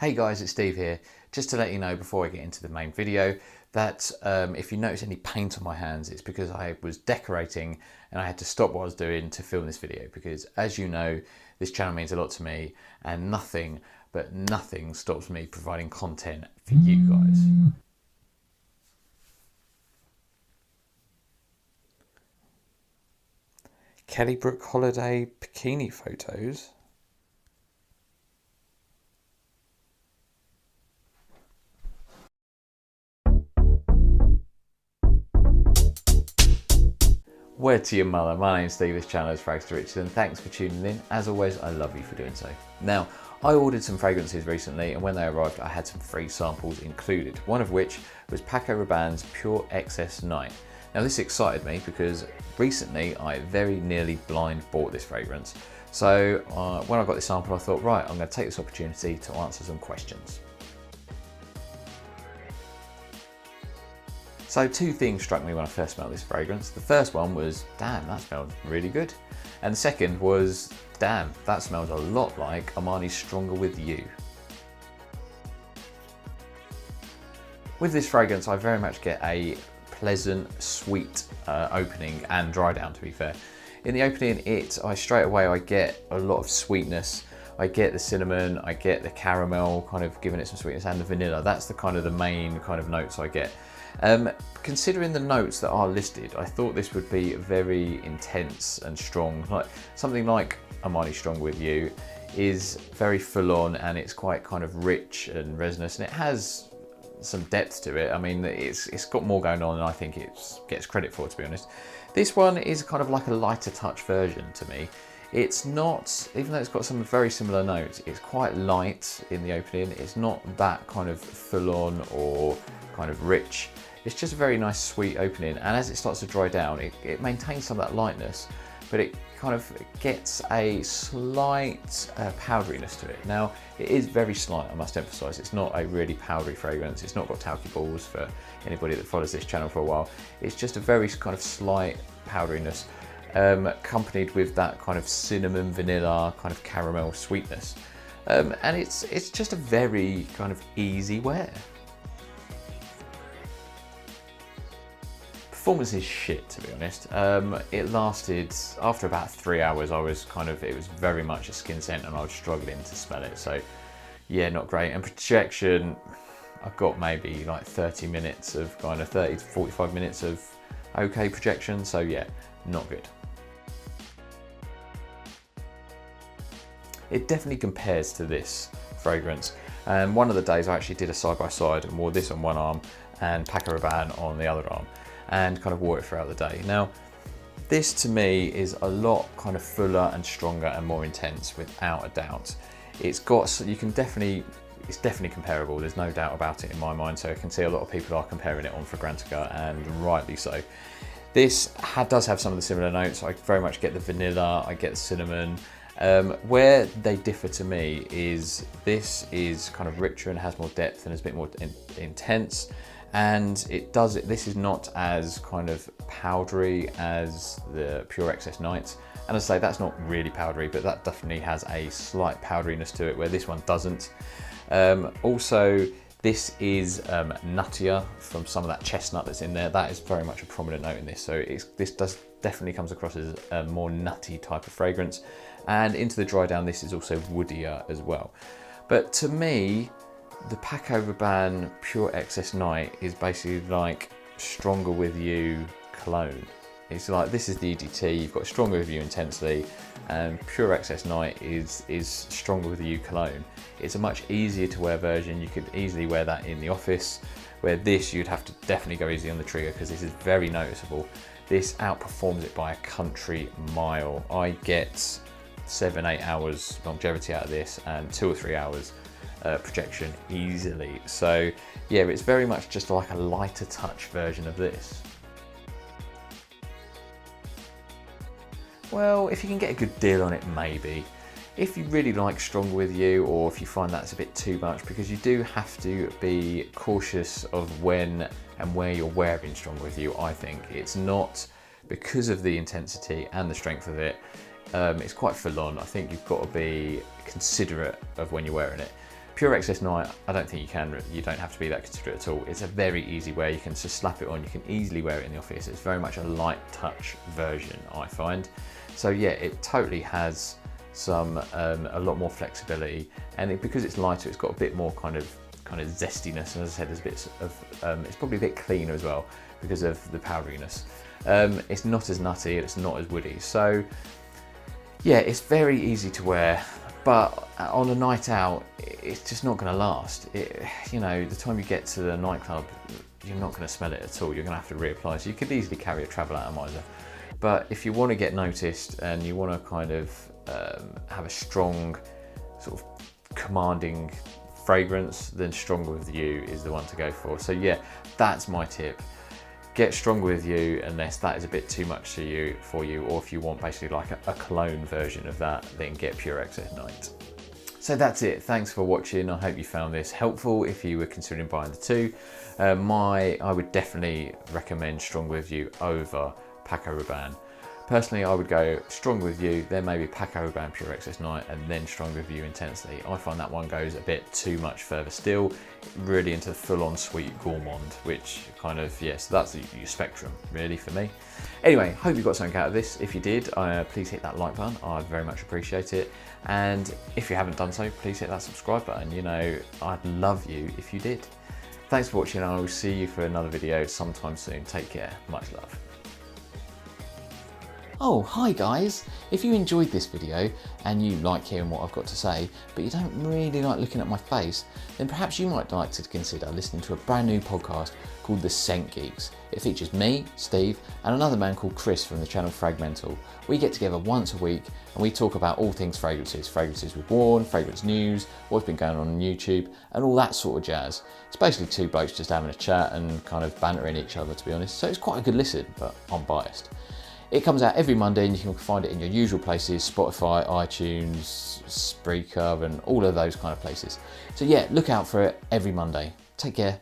Hey guys, it's Steve here. Just to let you know before I get into the main video that if you notice any paint on my hands, it's because I was decorating and I had to stop what I was doing to film this video because, as you know, this channel means a lot to me and nothing stops me providing content for you guys. Kellybrook holiday bikini photos. Word to your mother, my name's Steve, this channel is FRAG30 and thanks for tuning in. As always, I love you for doing so. Now, I ordered some fragrances recently and when they arrived I had some free samples included, one of which was Paco Rabanne's Pure Excess Night. Now this excited me because recently I very nearly blind bought this fragrance. So when I got this sample I thought, right, I'm going to take this opportunity to answer some questions. So two things struck me when I first smelled this fragrance. The first one was, damn, that smells really good. And the second was, damn, that smells a lot like Armani's Stronger With You. With this fragrance, I very much get a pleasant, sweet opening and dry down, to be fair. In the opening, I straight away get a lot of sweetness. I get the cinnamon, I get the caramel, kind of giving it some sweetness, and the vanilla. That's the main kind of notes I get. Considering the notes that are listed, I thought this would be very intense and strong. Like something like Armani Stronger With You is very full on and it's quite kind of rich and resinous and it has some depth to it. I mean, it's got more going on than I think it gets credit for, to be honest. This one is kind of like a lighter touch version to me. It's not, even though it's got some very similar notes, it's quite light in the opening. It's not that kind of full on or kind of rich. It's just a very nice sweet opening, and as it starts to dry down it maintains some of that lightness, but it kind of gets a slight powderiness to it. Now it is very slight, I must emphasize. It's not a really powdery fragrance. It's not got talky balls for anybody that follows this channel for a while. It's just a very kind of slight powderiness accompanied with that kind of cinnamon, vanilla, kind of caramel sweetness, and it's just a very kind of easy wear. Performance is shit, to be honest. It lasted, after about 3 hours, it was very much a skin scent and I was struggling to smell it. So yeah, not great. And projection, I got maybe like 30 minutes of 30 to 45 minutes of okay projection. So yeah, not good. It definitely compares to this fragrance. And one of the days I actually did a side by side and wore this on one arm and Paco Rabanne on the other arm, and kind of wore it throughout the day. Now, this to me is a lot kind of fuller and stronger and more intense, without a doubt. It's definitely comparable. There's no doubt about it in my mind. So I can see a lot of people are comparing it on FRAG30 and rightly so. This does have some of the similar notes. I very much get the vanilla, I get the cinnamon. Where they differ to me is this is kind of richer and has more depth and is a bit more intense. And this is not as kind of powdery as the Pure Excess Night. And as I say, that's not really powdery, but that definitely has a slight powderiness to it, where this one doesn't. Also, this is nuttier from some of that chestnut that's in there. That is very much a prominent note in this. So this definitely comes across as a more nutty type of fragrance. And into the dry down, this is also woodier as well. But to me, the Paco Rabanne Pure Excess Night is basically like Stronger With You cologne. It's like, this is the EGT, you've got Stronger With You Intensely, and Pure Excess Night is Stronger With You cologne. It's a much easier to wear version. You could easily wear that in the office, where this you'd have to definitely go easy on the trigger because this is very noticeable. This outperforms it by a country mile. I get 7-8 hours longevity out of this and 2 or 3 hours projection easily. So yeah, it's very much just like a lighter touch version of this. Well, if you can get a good deal on it, maybe. If you really like Stronger With You, or if you find that's a bit too much, because you do have to be cautious of when and where you're wearing Stronger With You, I think. It's not, because of the intensity and the strength of it, it's quite full on. I think you've got to be considerate of when you're wearing it. Pure Excess Night, I don't think you don't have to be that considerate at all. It's a very easy wear. You can just slap it on. You can easily wear it in the office. It's very much a light touch version, I find. So yeah, it totally has some a lot more flexibility, and because it's lighter, it's got a bit more kind of zestiness. And as I said, there's bits of it's probably a bit cleaner as well because of the powderiness. It's not as nutty. It's not as woody. So yeah, it's very easy to wear. But on a night out, it's just not going to last. You know, the time you get to the nightclub, you're not going to smell it at all. You're going to have to reapply. So you could easily carry a travel atomizer. But if you want to get noticed and you want to kind of have a strong, sort of commanding fragrance, then Stronger With You is the one to go for. So yeah, that's my tip. Get Stronger With You unless that is a bit too much for you, or if you want basically like a clone version of that, then get Pure Excess Night. So that's it. Thanks for watching. I hope you found this helpful if you were considering buying the two. I would definitely recommend Stronger With You over Paco Rabanne. Personally, I would go Stronger With You, then maybe Paco Rabanne Pure Excess Night, and then Stronger With You Intensely. I find that one goes a bit too much further still, really into the full-on sweet gourmand, which kind of, yes, that's your spectrum, really, for me. Anyway, hope you got something out of this. If you did, please hit that like button. I'd very much appreciate it. And if you haven't done so, please hit that subscribe button. You know, I'd love you if you did. Thanks for watching, and I will see you for another video sometime soon. Take care. Much love. Oh, hi guys! If you enjoyed this video and you like hearing what I've got to say, but you don't really like looking at my face, then perhaps you might like to consider listening to a brand new podcast called The Scent Geeks. It features me, Steve, and another man called Chris from the channel FRAG30. We get together once a week and we talk about all things fragrances. Fragrances we've worn, fragrance news, what's been going on YouTube, and all that sort of jazz. It's basically two blokes just having a chat and kind of bantering each other, to be honest. So it's quite a good listen, but I'm biased. It comes out every Monday and you can find it in your usual places, Spotify, iTunes, Spreaker, and all of those kind of places. So yeah, look out for it every Monday. Take care.